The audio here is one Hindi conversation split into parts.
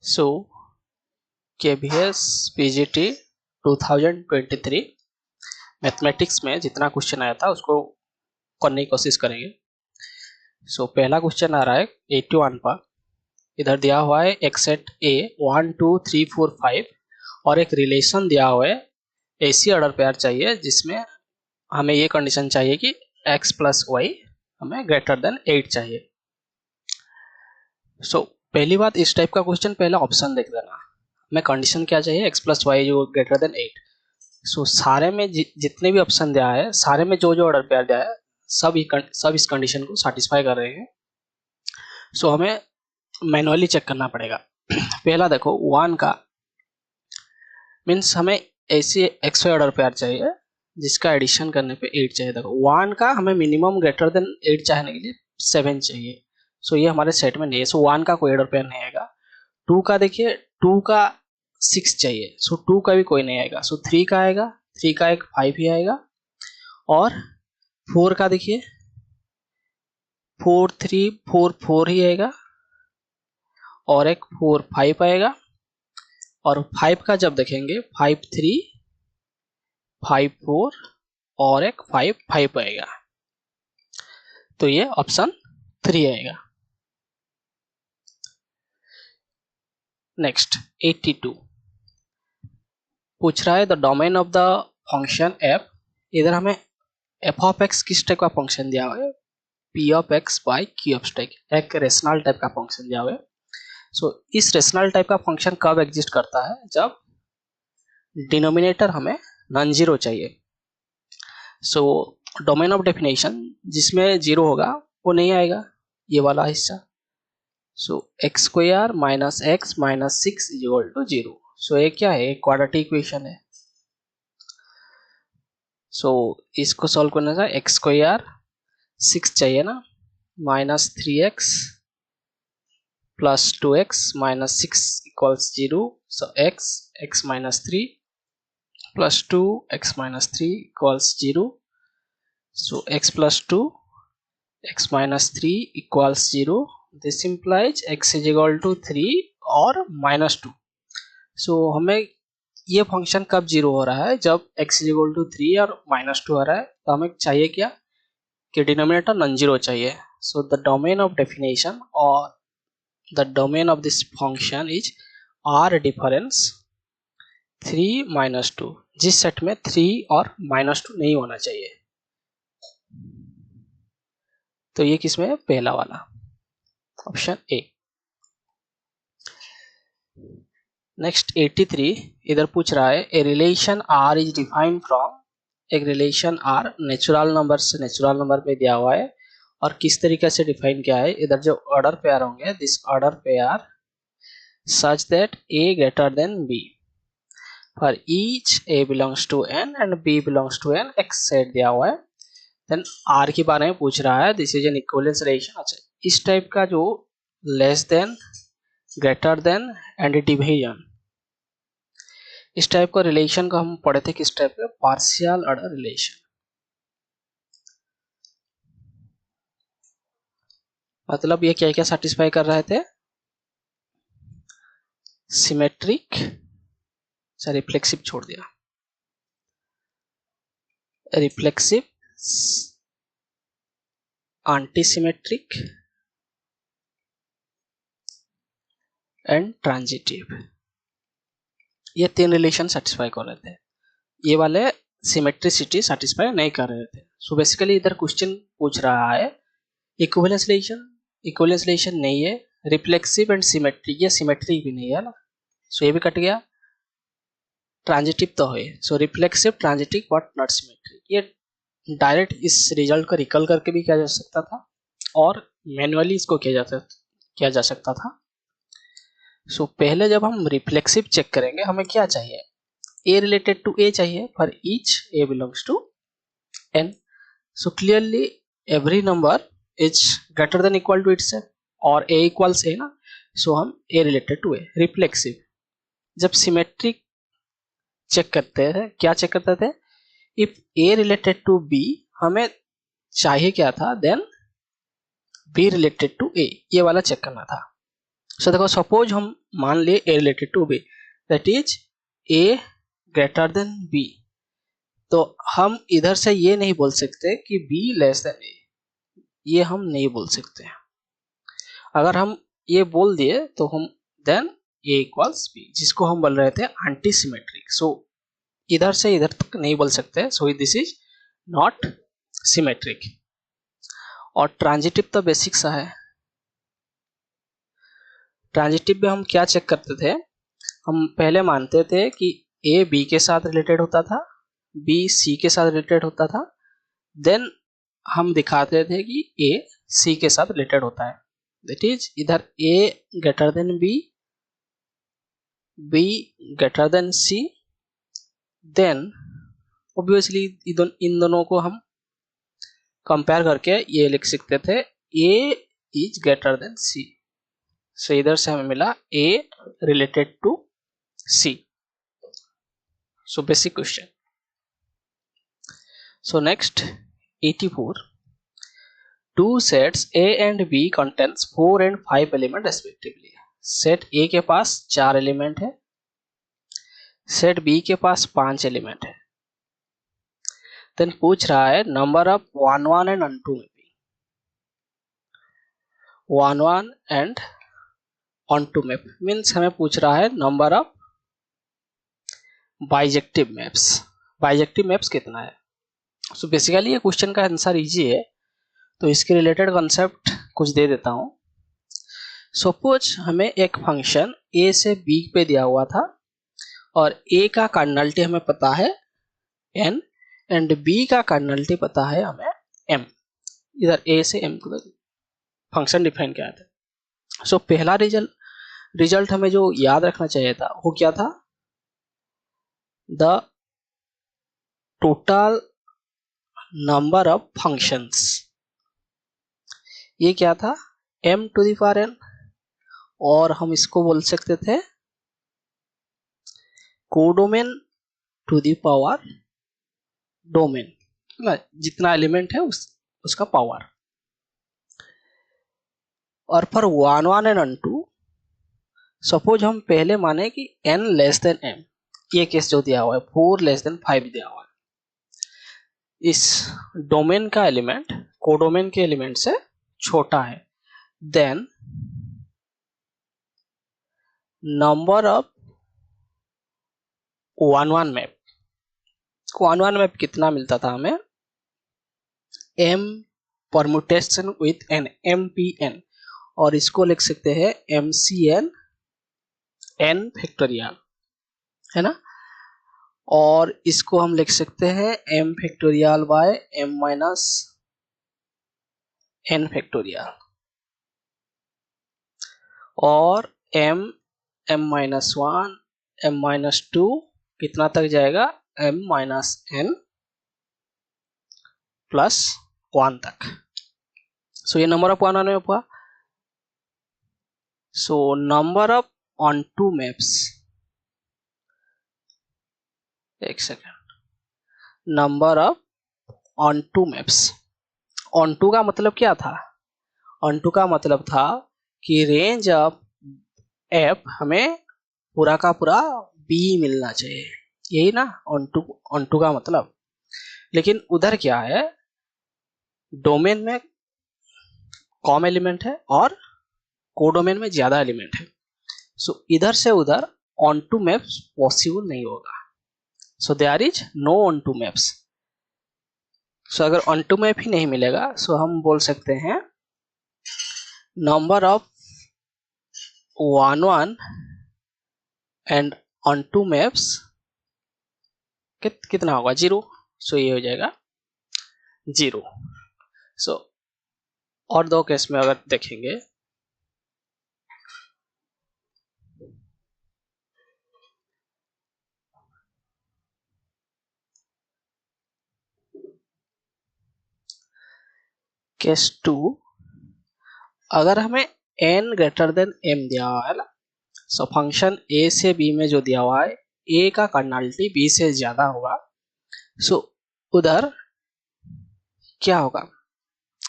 सो KBS PGT 2023 मैथमेटिक्स में जितना क्वेश्चन आया था उसको करने की कोशिश करेंगे। सो पहला क्वेश्चन आ रहा है 81 पर। इधर दिया हुआ है एक सेट A 1 2 3 4 5 और एक रिलेशन दिया हुआ है ऐसी ऑर्डर पेयर चाहिए जिसमें हमें ये कंडीशन चाहिए कि x प्लस वाई हमें ग्रेटर देन 8 चाहिए। सो पहली बात, इस टाइप का क्वेश्चन पहले ऑप्शन देख लेना। हमें कंडीशन क्या चाहिए, x प्लस वाई जो ग्रेटर देन 8। सो सारे में जितने भी ऑप्शन दिया है, सारे में जो जो ऑर्डर पेयर दिया है सब इस कंडीशन को सेटिस्फाई कर रहे हैं। सो हमें मैनुअली चेक करना पड़ेगा। पहला देखो 1 का मीन्स हमें ऐसी एक्स वाई ऑर्डर पेयर चाहिए जिसका एडिशन करने पे 8 चाहिए। देखो 1 का हमें मिनिमम ग्रेटर देन 8 चाहने के लिए 7 चाहिए। सो ये हमारे सेट में नहीं है। सो 1 का कोई ऑर्डर पेयर नहीं आएगा। 2 का देखिए 2 का 6 चाहिए। सो 2 का भी कोई नहीं आएगा। सो 3 का आएगा, 3 का एक 5 ही आएगा। और 4 का देखिए 4 3 4 4 ही आएगा और एक 4 5 आएगा। और 5 का जब देखेंगे 5 3 5 4 और एक 5 5 आएगा। तो ये ऑप्शन 3 आएगा। नेक्स्ट 82 पूछ रहा है the domain of the function f। इधर हमें f ऑफ x किस टाइप का फंक्शन दिया हुआ है, p of x by q of x, एक रेशनल टाइप का फंक्शन दिया हुआ है। सो इस रेशनल टाइप का फंक्शन कब एग्जिस्ट करता है, जब डिनोमिनेटर हमें नॉन जीरो चाहिए। सो डोमेन ऑफ डेफिनेशन जिसमें जीरो होगा वो नहीं आएगा, ये वाला हिस्सा। सो x square minus x minus 6 is equal to 0। So ये क्या है, एक क्वाड्रेटिक इक्वेशन है। सो इसको सॉल्व करने का एक्स स्क्वायर 6 चाहिए ना, minus 3x plus 2x minus 6 equals 0। So x minus 3 plus 2 x minus 3 equals 0। So x plus 2 x minus 3 equals 0। This implies x is equal to 3 और माइनस 2। सो हमें ये फंक्शन कब जीरो हो रहा है, जब x इज इक्वल टू 3 और माइनस 2 हो रहा है। तो हमें चाहिए क्या कि डिनोमिनेटर नॉन जीरो चाहिए। So the domain of definition और the domain of this function is r difference 3 minus 2, जिस सेट में 3 और माइनस 2 नहीं होना चाहिए। तो ये किसमें है, पहला वाला ऑप्शन ए। नेक्स्ट 83 इधर पूछ रहा है a relation r is defined from. एक रिलेशन r नेचुरल नंबर से नेचुरल नंबर पे दिया हुआ है और किस तरीके से डिफाइन किया है। इधर जो ऑर्डर पेयर होंगे, this order pair such that a greater than b for each a belongs to n and b belongs to n, एक सेट दिया हुआ है। देन r के बारे में पूछ रहा है, this is an equivalence relation. अच्छा, इस टाइप का जो less than greater than and division, इस टाइप का रिलेशन को हम पढ़े थे किस टाइप का, पार्शियल ऑर्डर रिलेशन। मतलब ये क्या क्या सेटिस्फाई कर रहे थे, सिमेट्रिक, रिफ्लेक्सिव छोड़ दिया, रिफ्लेक्सिव, एंटीसिमेट्रिक एंड ट्रांजिटिव, ये 3 रिलेशन सेटिस्फाई कर रहे थे। ये वाले सिमेट्रिसिटी सेटिस्फाई नहीं कर रहे थे। सो बेसिकली इधर क्वेश्चन पूछ रहा है इक्विवेलेंस रिलेशन नहीं है, रिफ्लेक्सिव एंड सिमेट्रिक, ये सिमेट्रिक भी नहीं है ना। सो ये भी कट गया। ट्रांजिटिव तो है, so reflexive transitive but not symmetric. ये डायरेक्ट इस रिजल्ट को रिकॉल करके भी किया जा सकता था और मैन्युअली इसको किया जा सकता था। सो पहले जब हम रिफ्लेक्सिव चेक करेंगे, हमें क्या चाहिए, a रिलेटेड टू a चाहिए for each a belongs to n। So clearly every number is greater than equal to itself और a इक्वल्स a ना। सो हम a related to a। Reflexive जब सिमेट्रिक चेक करते हैं, क्या चेक करते थे, if a related to b, हमें चाहिए क्या था, then b related to a, ये वाला चेक करना था। सो देखो सपोज हम मान लिए a related to b, that is a greater than b, तो हम इधर से ये नहीं बोल सकते कि b लेस देन a, ये हम नहीं बोल सकते। अगर हम ये बोल दिए तो हम देन a इक्वल्स b, जिसको हम बोल रहे थे एंटी सिमेट्रिक। सो इधर से इधर तक नहीं बोल सकते, so this is not symmetric. और ट्रांजिटिव तो बेसिक सा है। ट्रांजिटिव में हम क्या चेक करते थे, हम पहले मानते थे कि a b के साथ रिलेटेड होता था, b c के साथ रिलेटेड होता था, देन हम दिखाते थे कि a c के साथ रिलेटेड होता है, दैट इज इधर a greater than b, b greater than c, then obviously इन दोनों को हम कंपेयर करके ये लिख सकते थे a is greater than c। So इधर से हमें मिला a related to c। So basic question. So next 84, two sets A and B contains 4 and 5 element respectively. Set A के पास 4 एलिमेंट है, सेट B के पास 5 एलिमेंट है। देन पूछ रहा है नंबर ऑफ 1 1 एंड 2 में भी 1 1 and onto map, means हमें पूछ रहा है number of bijective maps. Bijective maps कितना है? सो बेसिकली ये क्वेश्चन का आंसर इजी है, तो इसके रिलेटेड कॉन्सेप्ट कुछ दे देता हूं। सपोज हमें एक फंक्शन a से b पे दिया हुआ था और a का कर्नलिटी हमें पता है n एंड b का कर्नलिटी पता है हमें m। इधर a से m को फंक्शन डिफाइन किया था। सो पहला रिजल्ट हमें जो याद रखना चाहिए था वो क्या था, the total number of functions. ये क्या था, m to the power n, और हम इसको बोल सकते थे codomain to the power domain, जितना एलिमेंट है उसका पावर। और फॉर 1 1 एंड 2 सपोज हम पहले माने कि n लेस देन m, ये केस जो दिया हुआ है 4 लेस देन 5 दिया हुआ है, इस डोमेन का एलिमेंट कोडोमेन के एलिमेंट से छोटा है, then number of 1 1 map. 1 1 map कितना मिलता था हमें, m permutation with n, mpn, और इसको लिख सकते हैं mcn n फैक्टोरियल, है ना, और इसको हम लिख सकते हैं m factorial by m minus n factorial, और m माइनस 1 m माइनस 2 कितना तक जाएगा, m माइनस n प्लस 1 तक। सो ये नंबर ऑफ 1 1 मैप हुआ। So number of onto maps, एक second, number of onto maps. Onto का मतलब क्या था, ऑन टू का मतलब था कि रेंज ऑफ एफ हमें पूरा का पूरा बी मिलना चाहिए, यही ना ऑन टू का मतलब। लेकिन उधर क्या है, डोमेन में कम एलिमेंट है और कोडोमेन में ज्यादा एलिमेंट है। सो इधर से उधर ऑन टू मैप्स पॉसिबल नहीं होगा। So there is no onto maps. So अगर ऑन टू मैप ही नहीं मिलेगा, सो हम बोल सकते हैं number of 1 1 and onto maps कितना होगा, 0। सो ये हो जाएगा 0। सो और दो केस में अगर देखेंगे, केस 2, अगर हमें n ग्रेटर देन m दिया हुआ है ना, सो फंक्शन a से b में जो दिया हुआ है a का कर्नलिटी b से ज्यादा होगा। सो उधर क्या होगा,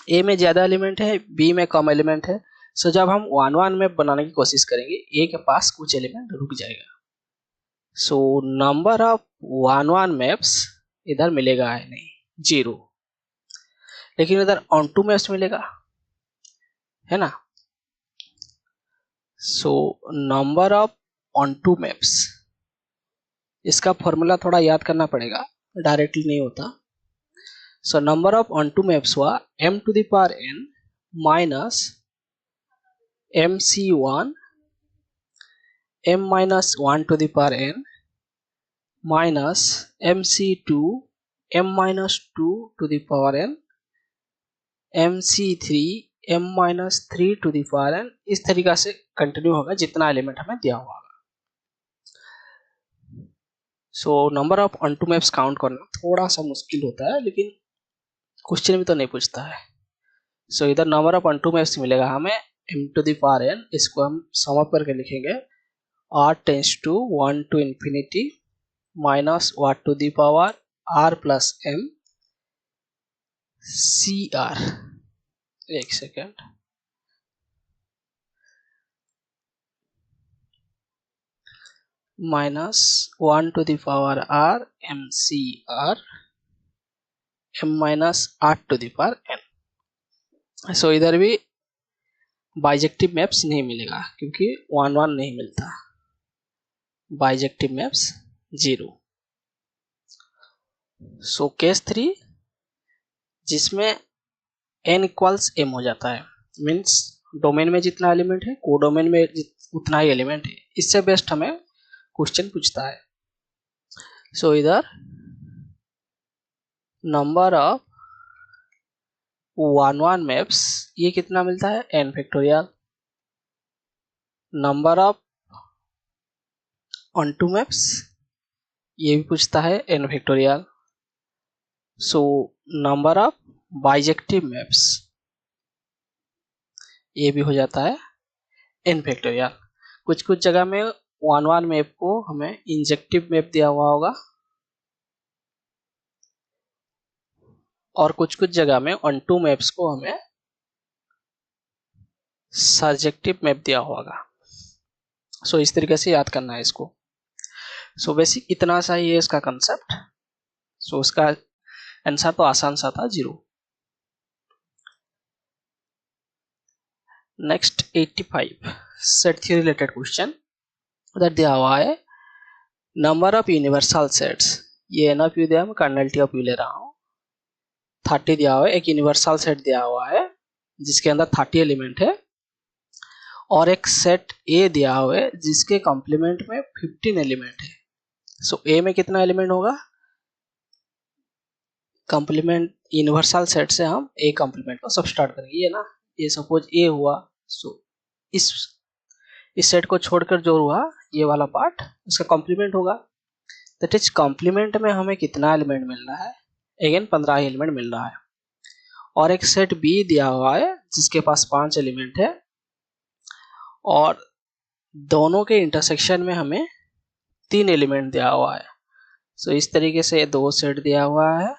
a में ज्यादा एलिमेंट है b में कम एलिमेंट है, सो जब हम 1 1 मैप बनाने की कोशिश करेंगे ए के पास कुछ एलिमेंट रुक जाएगा। सो नंबर ऑफ 1 1 मैप्स इधर मिलेगा है नहीं, 0, लेकिन इधर ऑन टू मैप्स मिलेगा, है ना। So number of onto maps, इसका फॉर्मूला थोड़ा याद करना पड़ेगा, डायरेक्टली नहीं होता। So number of onto maps हुआ m to the power n minus mc1 m minus 1 to the power n minus mc2 m minus 2 to the power n mc3 m minus 3 to the power n। इस तरीका से कंटिन्यू होगा जितना एलिमेंट हमें दिया हुआ। So number of onto maps count करना थोड़ा सा मुश्किल होता है, लेकिन क्वेश्चन भी तो नहीं पूछता है। सो इधर number of onto maps मिलेगा हमें m to the power n, इसको हम सम अप करके लिखेंगे r tends to 1 to infinity minus what to the power r plus m cr, एक second, minus 1 to the power r m c r m minus 8 to the power n। So इधर भी बाइजेक्टिव मैप्स नहीं मिलेगा क्योंकि 1 1 नहीं मिलता, बाइजेक्टिव मैप्स 0। सो केस 3 जिसमें n इक्वल्स m हो जाता है, मीन्स डोमेन में जितना एलिमेंट है कोडोमेन में उतना ही एलिमेंट है, इससे बेस्ट हमें क्वेश्चन पूछता है। सो इधर नंबर ऑफ 1 1 मैप्स ये कितना मिलता है n factorial, number of onto maps ये भी पूछता है n factorial. So number of bijective maps ये भी हो जाता है n फैक्टोरियल। कुछ कुछ जगह में 1 1 मैप को हमें इंजेक्टिव मैप दिया हुआ होगा और कुछ कुछ जगह में ऑन टू मैप्स को हमें सर्जेक्टिव मैप दिया होगा। सो इस तरीके से याद करना है इसको। सो बेसिक इतना सा ही है इसका कंसेप्ट। सो उसका आंसर तो आसान सा था, 0। Next 85 set theory related question उधर दिया हुआ है नंबर ऑफ यूनिवर्सल सेट्स, ये एन ऑफ यू दिया, मैं कर्नल ऑफ यू ले रहा हूँ। 30 दिया हुआ है, एक यूनिवर्सल सेट दिया हुआ है जिसके अंदर 30 एलिमेंट है, और एक सेट ए दिया हुआ है जिसके कॉम्प्लीमेंट में 15 एलिमेंट है। सो ए में कितना एलिमेंट होगा, कॉम्प्लीमेंट यूनिवर्सल सेट से हम ए कॉम्प्लीमेंट को सबस्ट्रैक्ट करेंगे, ये ना, ये सपोज ए हुआ। सो इस सेट को छोड़कर जो हुआ ये वाला पार्ट उसका कॉम्प्लीमेंट होगा। दैट इज कॉम्प्लीमेंट में हमें कितना एलिमेंट मिल रहा है, अगेन 15 एलिमेंट मिल रहा है। और एक सेट बी दिया हुआ है जिसके पास 5 एलिमेंट है, और दोनों के इंटरसेक्शन में हमें 3 एलिमेंट दिया हुआ है। सो इस तरीके से 2 सेट दिया हुआ है,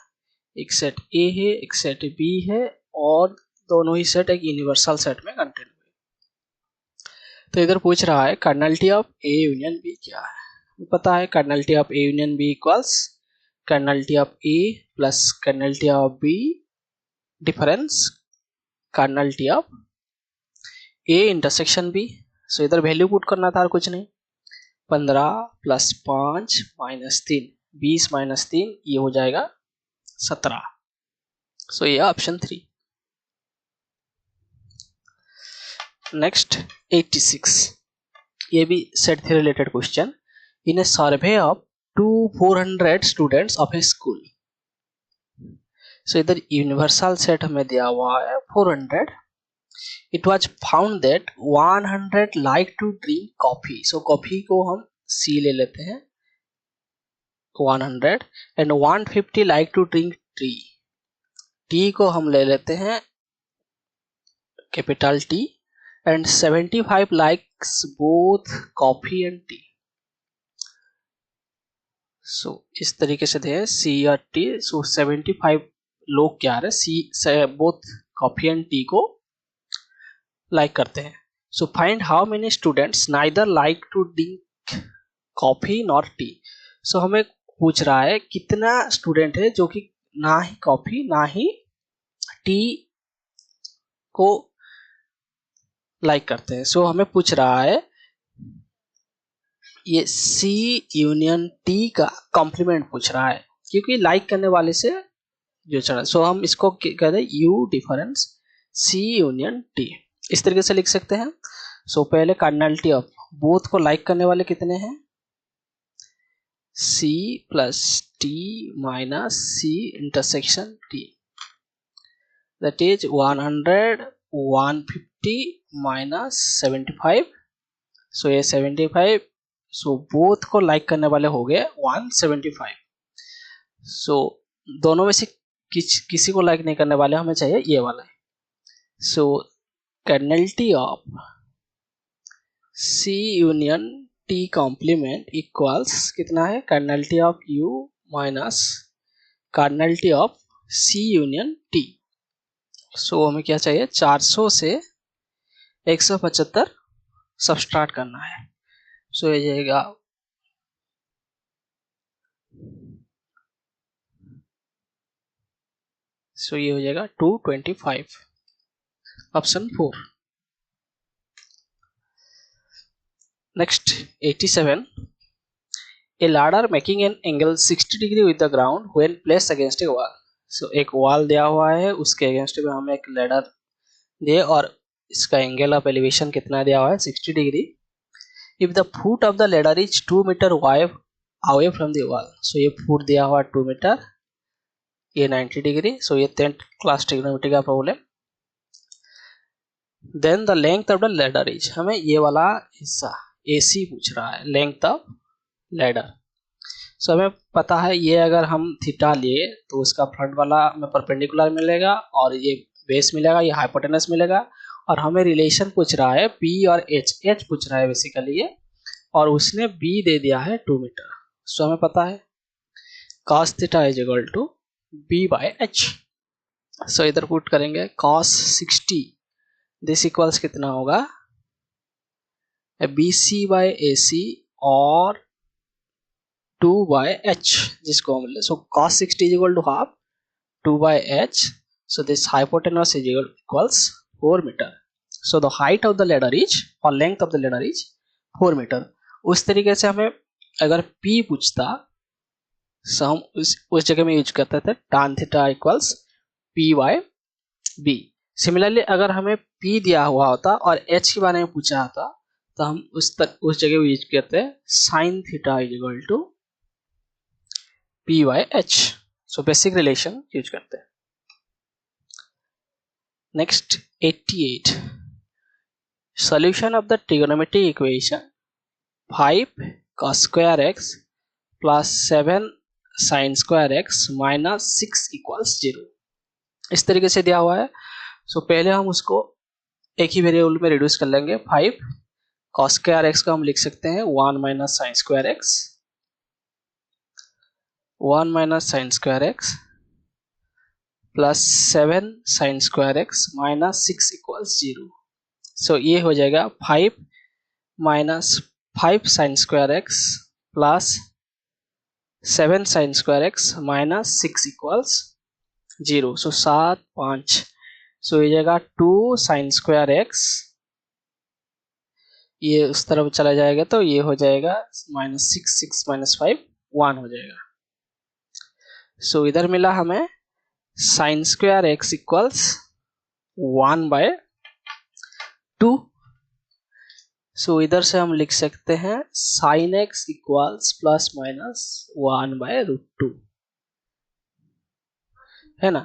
एक सेट ए है एक सेट बी है, और दोनों ही सेट एक यूनिवर्सल सेट में कंटेंट हुए। तो इधर पूछ रहा है cardinality of A union B क्या है। पता है cardinality of A union B equals cardinality of A plus cardinality of B difference cardinality of A intersection B. So इधर वैल्यू पुट करना था और कुछ नहीं, 15 प्लस 5 माइनस 3, 20 माइनस 3 ये हो जाएगा 17। सो ये ऑप्शन 3। नेक्स्ट 86, ये भी set theory related question. In a survey of 400 students of a school. So इधर यूनिवर्सल सेट हमें दिया हुआ है 400। It was found that 100 like to drink coffee. So coffee को हम सी ले लेते हैं 100, and 150 like to drink tea. Tea को हम ले लेते हैं capital T, and 75 likes both coffee and tea. So इस तरीके से दे सी और टी। सो 75 लोग क्या रहे C both coffee and tea को लाइक करते हैं। So find how many students neither like to drink coffee nor tea. So हमें पूछ रहा है कितना स्टूडेंट है जो कि ना ही कॉफी ना ही टी को लाइक करते हैं। सो हमें पूछ रहा है ये सी यूनियन टी का कॉम्प्लीमेंट पूछ रहा है, क्योंकि लाइक करने वाले से जो चढ़ा। सो हम इसको कहते हैं U difference C union T, इस तरीके से लिख सकते हैं। सो पहले कार्डिनलिटी ऑफ बोथ को लाइक करने वाले कितने हैं, C plus T minus C intersection T, that is 100 150 minus 75। So ये 75, सो बोथ को लाइक करने वाले हो गए 175। सो दोनों में से किसी को लाइक नहीं करने वाले हमें चाहिए ये वाला। So cardinality of C union T complement equals कितना है, cardinality of U minus cardinality of C union T। So हमें क्या चाहिए, 400 से 175 सबट्रैक्ट करना है। सो ये जाएगा ये हो जाएगा 225, option 4। Next 87, a ladder making an angle 60 degree with the ground when placed against a wall। सो एक वॉल दिया हुआ है, उसके अगेंस्ट में हमें एक लैडर दिए और इसका एंगल ऑफ एलिवेशन कितना दिया हुआ है 60 degree. If the foot of the ladder is 2 metre away from the wall. So ये फुट दिया हुआ 2 मीटर, ये 90 डिग्री। सो ये 10th क्लास ट्रिग्नोमेट्री का problem. Then the length of the ladder is, हमें ये वाला हिस्सा AC पूछ रहा है, लेंथ ऑफ लैडर। सो हमें पता है ये अगर हम थीटा लिए तो उसका फ्रंट वाला हमें परपेंडिकुलर मिलेगा और ये बेस मिलेगा, ये हाइपोटेनस मिलेगा। और हमें रिलेशन पूछ रहा है P और H पूछ रहा है बेसिकली ये, और उसने B दे दिया है 2 मीटर। सो हमें पता है cos theta is equal to B by H। So इधर पुट करेंगे cos 60, दिस इक्वल्स कितना होगा BC बाय AC और 2 बाय H, जिसको हम ले। सो cos 60 is equal to half 2 by H। So this hypotenuse is equals 4 meter। So the height of the ladder is, or length of the ladder is 4 meter। उस तरीके से हमें अगर P पूछता, so हम उस जगह में यूज करते थे tan theta equals P by B। Similarly अगर हमें P दिया हुआ होता और H के बारे में पूछा होता तो हम उस जगह यूज करते हैं sin theta is equal to P by H। So basic relation use करते हैं। Next 88, solution of the trigonometric equation 5 cos square x plus 7 sin square x minus 6 equals 0, इस तरीके से दिया हुआ है। सो पहले हम उसको एक ही वेरिएबल में रिड्यूस कर लेंगे। 5 cos square x को हम लिख सकते हैं 1 minus sin square x, 1 minus sin square x plus 7 sin square x minus 6 equals 0। So ये हो जाएगा 5 minus 5 sin square x plus 7 sin square x minus 6 equals 0। सो 7 5, सो ये जाएगा 2 sin square x, ये उस तरफ चला जाएगा तो ये हो जाएगा minus 6 6 minus 5 1 हो जाएगा। सो इधर मिला हमें sin square x equals 1 by 2। सो इधर से हम लिख सकते हैं sin x equals plus minus 1 by √2, है ना।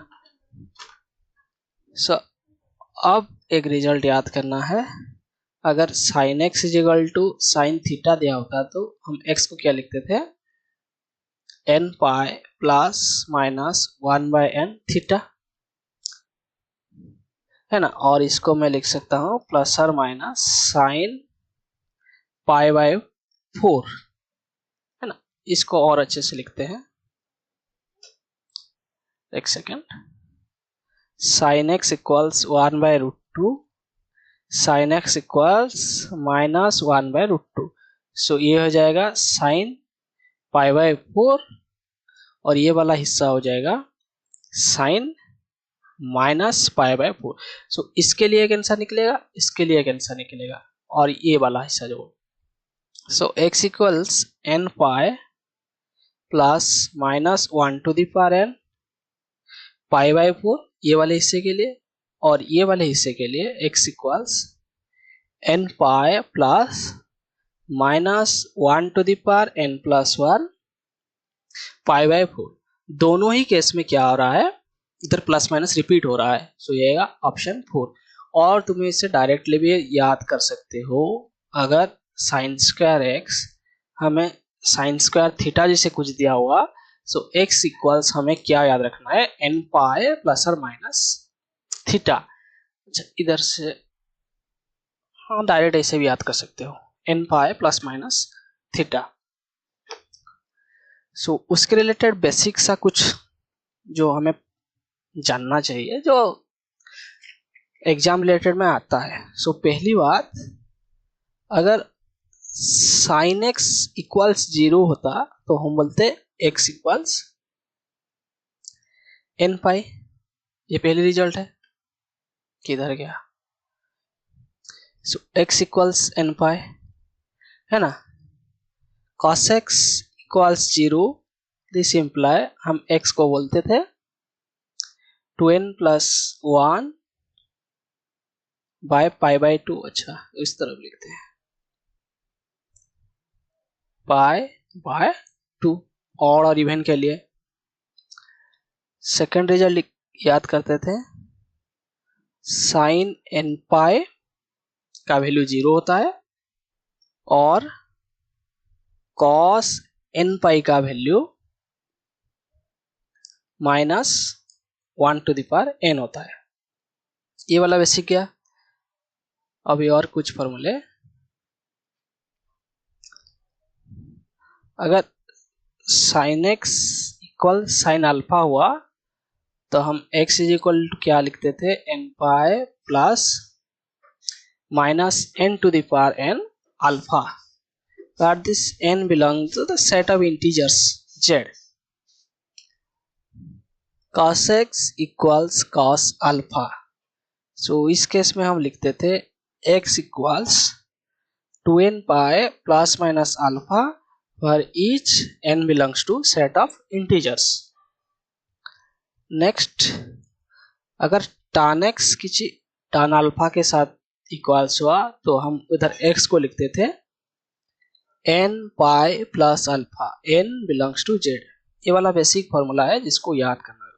सो अब एक रिजल्ट याद करना है, अगर sin x is equal to sin theta दिया होता तो हम x को क्या लिखते थे, n pi plus minus 1 by n theta, है ना। और इसको मैं लिख सकता हूं प्लस और माइनस साइन पाई बाय 4, है ना। इसको और अच्छे से लिखते हैं, एक second. Sine x equals 1 by √2 sine x equals minus 1/√2। सो ये हो जाएगा साइन π/4 और ये वाला हिस्सा हो जाएगा साइन -π/4। सो इसके लिए एक आंसर निकलेगा, इसके लिए एक आंसर निकलेगा, और ये वाला हिस्सा जो सो x equals n pi plus -1n π/4 ये वाले हिस्से के लिए, और ये वाले हिस्से के लिए x equals n pi plus -1n+1 π/4। दोनों ही केस में क्या हो रहा है, इधर प्लस माइनस रिपीट हो रहा है। सो ये आएगा ऑप्शन 4। और तुम्हें इसे डायरेक्टली भी याद कर सकते हो, अगर साइन स्क्वायर एक्स हमें साइन स्क्वायर थीटा जैसे कुछ दिया हुआ, सो x इक्वल्स हमें क्या याद रखना है, n पाई प्लस और माइनस थीटा। इधर से हाँ डायरेक्ट ऐसे भी याद कर सकते हो, n pi plus minus theta. So उसके रिलेटेड बेसिक सा कुछ जो हमें जानना चाहिए, जो एग्जाम रिलेटेड में आता है। सो पहली बात, अगर साइन एक्स इक्वल्स 0 होता तो हम बोलते x इक्वल्स n पाई। ये पहली रिजल्ट है, किधर गया, सो x इक्वल्स n पाई है ना। cos x equals 0, this imply हम x को बोलते थे 2n+1 बाय π/2। अच्छा इस तरफ लिखते हैं π/2 ऑड और इवन के लिए। सेकेंड रिजल्ट याद करते थे, साइन n पाई का वैल्यू 0 होता है और cos n पाई का वैल्यू -1n होता है। ये वाला बेसिक गया। अभी और कुछ फॉर्मूले, अगर sine x equal sine alpha हुआ तो हम x इज इक्वल टू क्या लिखते थे, n pi plus -n⁻n alpha, that this n belongs to the set of integers z। cos x equals cos alpha. So इस केस में हम लिखते थे x equals 2n pi plus minus alpha for each n belongs to set of integers। Next, अगर tan x किसी tan अल्फा के साथ इक्वल्स हुआ तो हम उधर x को लिखते थे n pi plus alpha, n belongs to z। ये वाला बेसिक फॉर्मूला है जिसको याद करना है।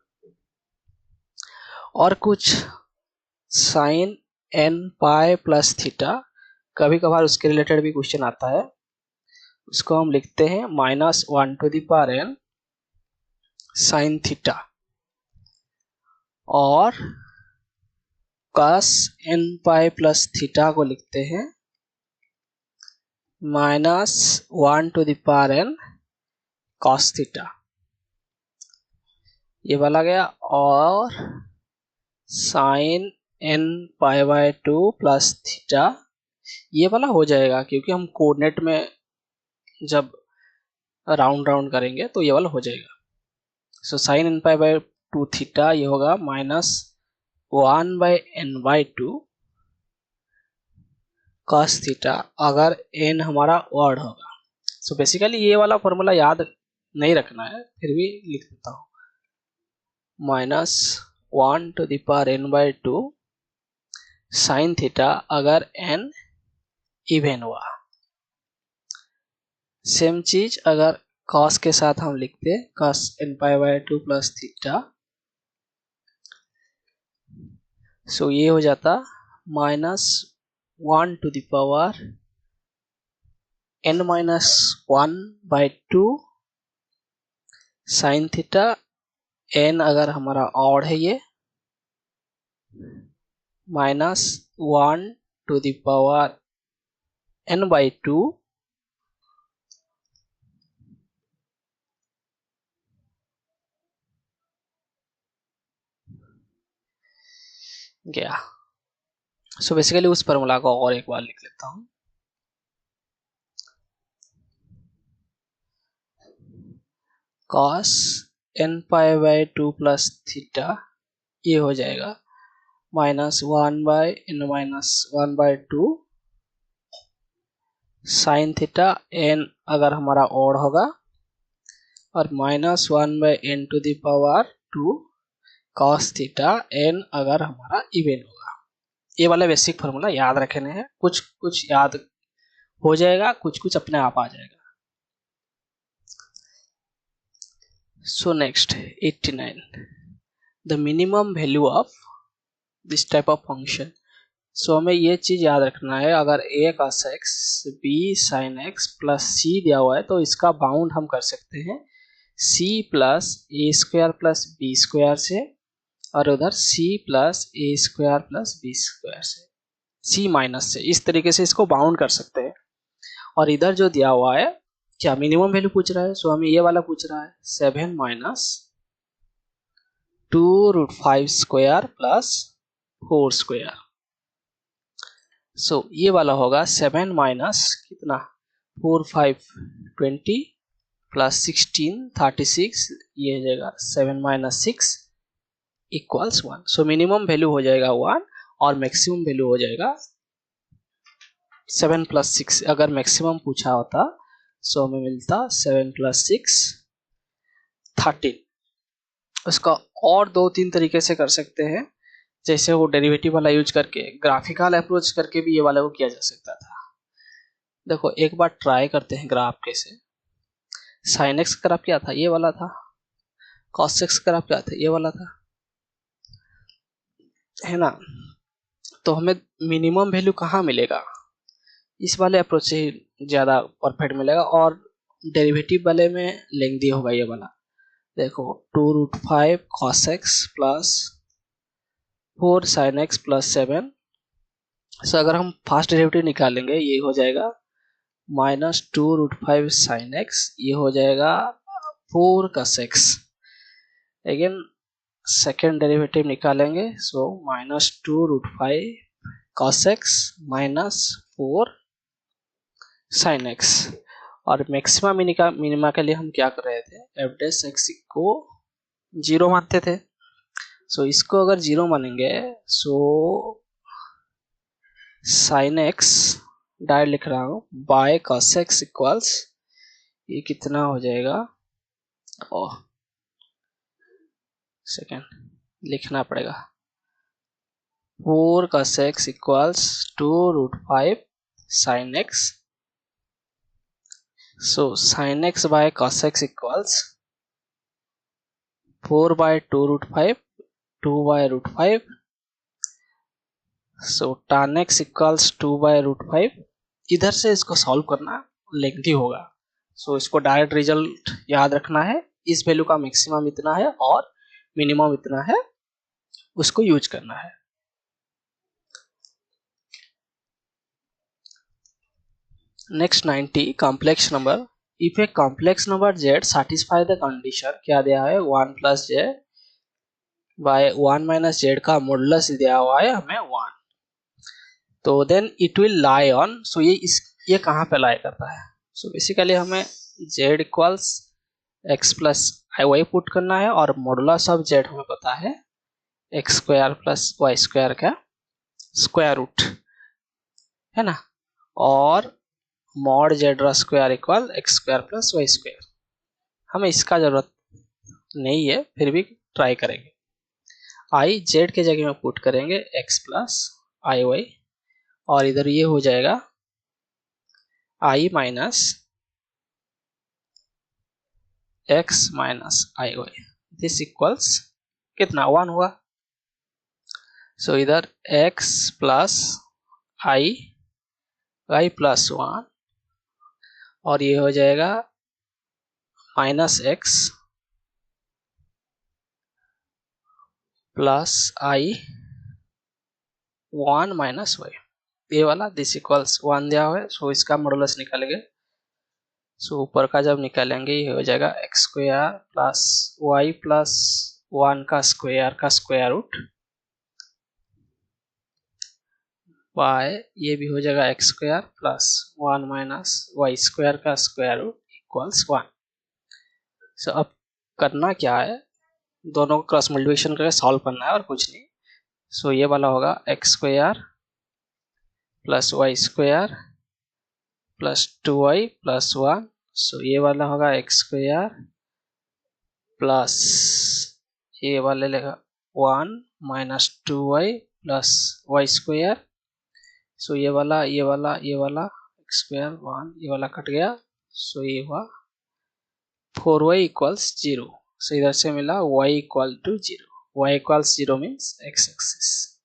और कुछ sine n pi plus theta, कभी कभार उसके रिलेटेड भी क्वेश्चन आता है, उसको हम लिखते हैं -1n साइन थीटा, और cos n pi plus theta को लिखते हैं -1n cos थीटा। ये वाला गया। और साइन n π/2 प्लस थीटा, ये वाला हो जाएगा क्योंकि हम कोऑर्डिनेट में जब राउंड करेंगे तो ये वाला हो जाएगा। सो साइन n π/2 थीटा ये होगा -1/n/2 cos थीटा, अगर n हमारा वर्ड होगा। सो बेसिकली ये वाला फॉर्मूला याद नहीं रखना है, फिर भी लिख देता हूँ, -1n/2 साइन थीटा अगर n इवन हुआ। सेम चीज अगर cos के साथ हम लिखते cos n π/2 प्लस थीटा, सो ये हो जाता -1n−1/2 साइन थीटा, n अगर हमारा ऑड है ये -1n/2 गया। सो बेसिकली उस फॉर्मूला को और एक बार लिख लेता हूँ। cos n pi by 2 plus theta ये हो जाएगा -1/n-1/2 साइन थीटा n अगर हमारा ओड होगा और -1/n⁻² cos थीटा n अगर हमारा इवन होगा। ये वाला बेसिक फार्मूला याद रखने हैं, कुछ कुछ याद हो जाएगा, कुछ कुछ अपने आप आ जाएगा। So next 89, the minimum value of this type of function. So हमें ये चीज याद रखना है, अगर a cos x b sin x plus c दिया हुआ है तो इसका बाउंड हम कर सकते हैं c प्लस ए स्क्वायर प्लस बी स्क्वायर से, और उधर c प्लस ए स्क्वायर प्लस बी स्क्वायर से, c माइनस से, इस तरीके से इसको बाउंड कर सकते हैं। और इधर जो दिया हुआ है क्या मिनिमम वैल्यू पूछ रहा है, सो हमें ये वाला पूछ रहा है 7 minus 2√5 square plus 4 square. So ये वाला होगा 7 माइनस कितना 4 5 20 प्लस 16 36, ये हो जाएगा 7 minus 6 equals 1। So minimum value हो जाएगा 1 और मैक्सिमम वैल्यू हो जाएगा 7 प्लस 6। अगर मैक्सिमम पूछा होता सो हमें मिलता 7 प्लस 6 13। उसका और 2-3 तरीके से कर सकते हैं, जैसे वो डेरिवेटिव वाला यूज करके, ग्राफिकल अप्रोच करके भी ये वाला को किया जा सकता था। देखो एक बार ट्राई करते हैं ग्राफ कैसे। साइन एक्स ग्राफ क्या था, ये वाला था। कॉस एक्स ग्राफ क्या था, ये वाला था, है ना। तो हमें मिनिमम वैल्यू कहाँ मिलेगा, इस वाले अप्रोच से ज्यादा परफेक्ट मिलेगा, और डेरिवेटिव वाले में लेंथी होगा ये वाला। देखो 2√5 cos x plus 4 sin x plus 7। सो अगर हम फास्ट डेरिवेटिव निकालेंगे ये हो जाएगा -2√5 sin x, ये हो जाएगा 4 cos x। Again second derivative निकालेंगे, सो -2√5 cos x minus 4 sin x। और मैक्सिमा मिनिमा के लिए हम क्या कर रहे थे, एफ डैश एक्स को 0 मानते थे। सो इसको अगर 0 मानेंगे सो साइन एक्स डायरेक्ट लिख रहा हूँ बाय cos x इक्वल्स, ये कितना हो जाएगा, ओह सेकेंड लिखना पड़ेगा, 4 cos x equals 2√5 sin x। So sin x by cos x equals 4/2√5 2/√5। So tan x equals 2/√5। इधर से इसको सॉल्व करना लेंथी होगा, सो इसको डायरेक्ट रिजल्ट याद रखना है, इस वैल्यू का मैक्सिमम इतना है और मिनिमम इतना है, उसको यूज करना है। Next 90, complex number. If a complex number z satisfy the condition, क्या दिया है 1 plus j by 1 minus Z का मॉडुलस दिया हुआ है हमें 1, तो then it will lie on, so ये कहाँ पे लाई करता है, सो बेसिकली हमें z इक्वल्स x प्लस आई वाई पुट करना है, और मॉडुलस ऑफ z हमें पता है X square plus Y square का स्क्वायर रूट, है ना, और mod Z square equal X square plus Y square. हमें इसका जरूरत नहीं है, फिर भी ट्राई करेंगे। आई जेड के जगह में पुट करेंगे एक्स प्लस आई वाई, और इधर ये हो जाएगा i minus x minus i y, this equals कितना 1 हुआ। सो इधर एक्स प्लस आई वाई प्लस 1, और ये हो जाएगा minus x plus i 1 minus y, ये वाला दिस इक्वल्स 1 दिया हुआ है, सो इसका मॉडुलस निकालेंगे। सो ऊपर का जब निकालेंगे ये हो जाएगा X square plus Y plus 1 का स्क्वायर रूट वाई, ये भी हो जाएगा X square plus 1 minus Y square का स्क्वायर रूट इक्वल्स 1। सो अब करना क्या है, दोनों को क्रॉस मल्टीप्लिकेशन करके सॉल्व करना है और कुछ नहीं। सो ये वाला होगा X square plus Y square plus 2y plus 1। So ये वाला होगा एक्स स्क्वायर प्लस ये वाले लेगा 1 minus 2y plus Y square. So ये वाला एक्स स्क्वायर 1, ये वाला कट गया। सो ये हुआ 4y इक्वल्स 0। सो इधर से मिला y equal to 0। y equals 0 means x axis.